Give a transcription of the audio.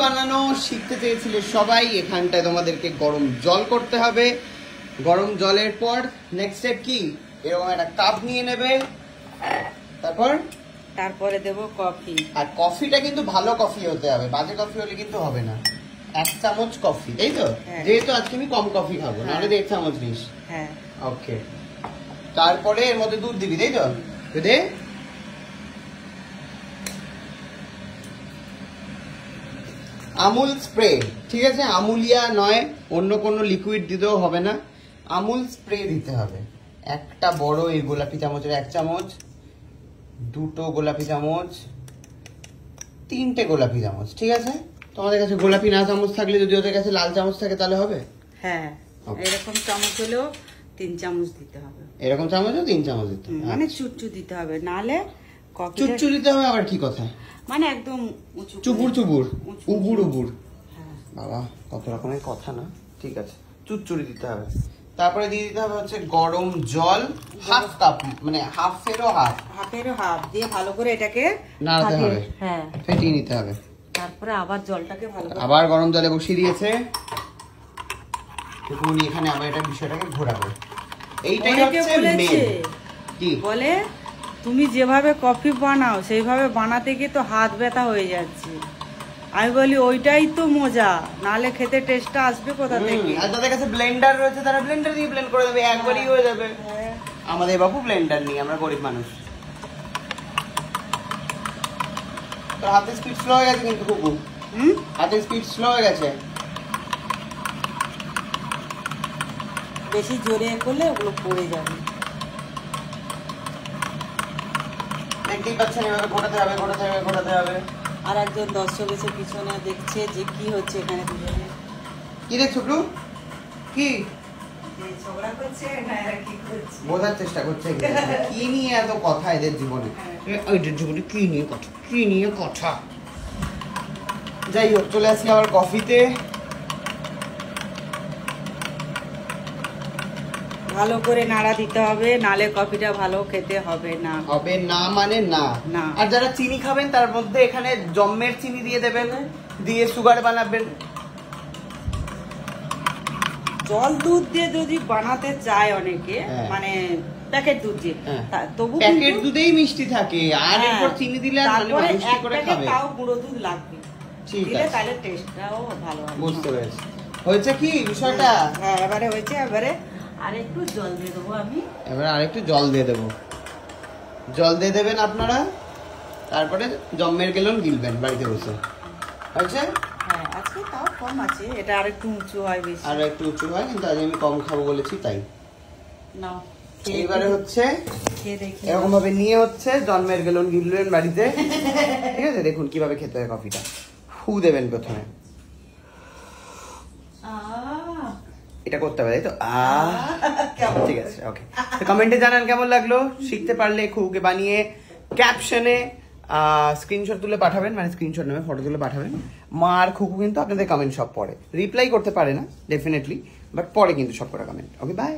বানানো শিখতে চেয়েছিলে সবাই, এখানটায় তোমাদেরকে গরম জল করতে হবে। গরম জলের পর নেক্সট স্টেপ কি, এরকম একটা কাপ নিয়ে নেবে, তারপরে দেবো কফি। আর কফিটা কিন্তু ভালো কফি হতে হবে, বাজে কফি হলে কিন্তু হবে না। 1 চামচ কফি, তাই তো? যেহেতু আজকে আমি কম কফি খাবো, নাহলে 1.5 চামচ নিস। হ্যাঁ, ওকে। তারপরে এর মধ্যে দুধ দিবি, তাই তো? দে। আমুল স্প্রে, ঠিক আছে? আমুলিয়া নয়, অন্য কোনো লিকুইড দিতেও হবে না, আমুল স্প্রে দিতে হবে। একটা বড় এই গোলাপি চামচের 1 চামচ, 2টো গোলাপি চামচ, 3টে গোলাপি চামচ, ঠিক আছে? তোমাদের কাছে গোলাপি না চামচ থাকলে, যদি ওদের কাছে লাল চামচ থাকে তাহলে হবে। হ্যাঁ, এরকম চামচ হলেও 3 চামচ দিতে হবে। এরকম চামচও 3 চামচ দিতে হবে, মানে চুচু দিতে হবে, নালে চুচু দিতে হবে আবার কি কথা? মানে একদম উঁচু, চুবুর চুবুর, উবুর উবুর। বাবা কত রকমের কথা না। ঠিক আছে, চুচুরি দিতে হবে। তারপরে দিয়ে দিতে হবে হচ্ছে গরম জল, 1/2 কাপ, মানে হাফেরও হাফ দিয়ে ভালো করে এটাকে নাড়তে হবে। হ্যাঁ, ফেটিয়ে নিতে হবে। তারপরে আবার জলটাকে ভালো করে আবার গরম জলে বসিয়ে দিয়েছে। দেখুন এখানে আবার এটা বিষয়টাকে ঘোরাবো। এইটাই হচ্ছে মেন। কি বলে, তুমি যেভাবে কফি বানাও সেইভাবে বানাতে গিয়ে তো হাত ব্যথা হয়ে যাচ্ছে। আমি বলি ওইটাই তো মজা, নালে খেতে টেস্টটা আসবে কোথা থেকে? আর তাদের কাছে ব্লেন্ডার রয়েছে, তারা ব্লেন্ডার দিয়ে ব্লেন্ড করে দেবে, একবারই হয়ে যাবে। আমাদের বাবু ব্লেন্ডার নেই, আমরা গরিব মানুষ। তো হাতের স্পিড স্লো হয়ে গেছে কিন্তু কুকু। হাতের স্পিড স্লো হয়ে গেছে। বেশি জোরে করলে ওগুলো পড়ে যাবে। দেখতেই পাচ্ছেন, এভাবে ঘোরাতে হবে, ঘোরাতে হবে, ঘোরাতে হবে। আর একজন দর্শক এসে পিছনে দেখছে যে কি হচ্ছে এখানে দুজনে। কি দেখছো ব্লু? কি ঝগড়া করছে না এরা কি করছে? বোঝার চেষ্টা করছে কি নিয়ে এত কথা এদের জীবনে। এদের জীবনে কি নিয়ে কথা, কি নিয়ে কথা। যাই হোক, চলে আসি আবার কফিতে। ভালো করে নাড়া দিতে হবে, নালে কফিটা ভালো খেতে হবে না। হবে না মানে না। আর যারা চিনি খাবেন তার মধ্যে এখানে জম্মের চিনি দিয়ে দেবেন, দিয়ে সুগার বানাবেন। জল দুধ দিয়ে যদি বানাতে চায় অনেকে, মানে প্যাকেট দুধ দিয়ে, তবু প্যাকেট দুধেই মিষ্টি থাকে, আর এরপর চিনি দিলে তারপরে তাও গুঁড়ো দুধ লাগবে, দিলে তাহলে টেস্টটাও ভালো হবে। বুঝতে পেরেছি। হয়েছে কি বিষয়টা? হ্যাঁ, এবারে হয়েছে। এবারে আরেকটু জল দিয়ে দেবো আমি। এবারে আরেকটু জল দিয়ে দেবো। জল দিয়ে দেবেন আপনারা, তারপরে জম্মের গেলন গিলবেন বাড়িতে বসে। হয়েছে? হ্যাঁ, আজকে তাও কম আছে, এটা আরেকটু উঁচু হয় বেশি। আর একটু উঁচু হয়, কিন্তু আজ আমি কম খাবো বলেছি তাই। না, এইবারে হচ্ছে খেয়ে দেখি, এরকম ভাবে নিয়ে হচ্ছে জন্মের গেলন গিলবেন বাড়িতে। ঠিক আছে, দেখুন কিভাবে খেতে হয় কফিটা। ফু দেবেন প্রথমে, এটা করতে হবে, তাই তো? ঠিক আছে, ওকে। কমেন্টে জানান কেমন লাগলো। শিখতে পারলে খুবকে বানিয়ে ক্যাপশনে স্ক্রিনশট তুলে পাঠাবেন, মানে স্ক্রিনশট নেবে, ফটো তুলে পাঠাবেন। মা আর খুকু কিন্তু আপনাদের কমেন্ট সব পড়ে, রিপ্লাই করতে পারে না ডেফিনেটলি, বাট পরে কিন্তু সব কটা কমেন্ট। Okay, by.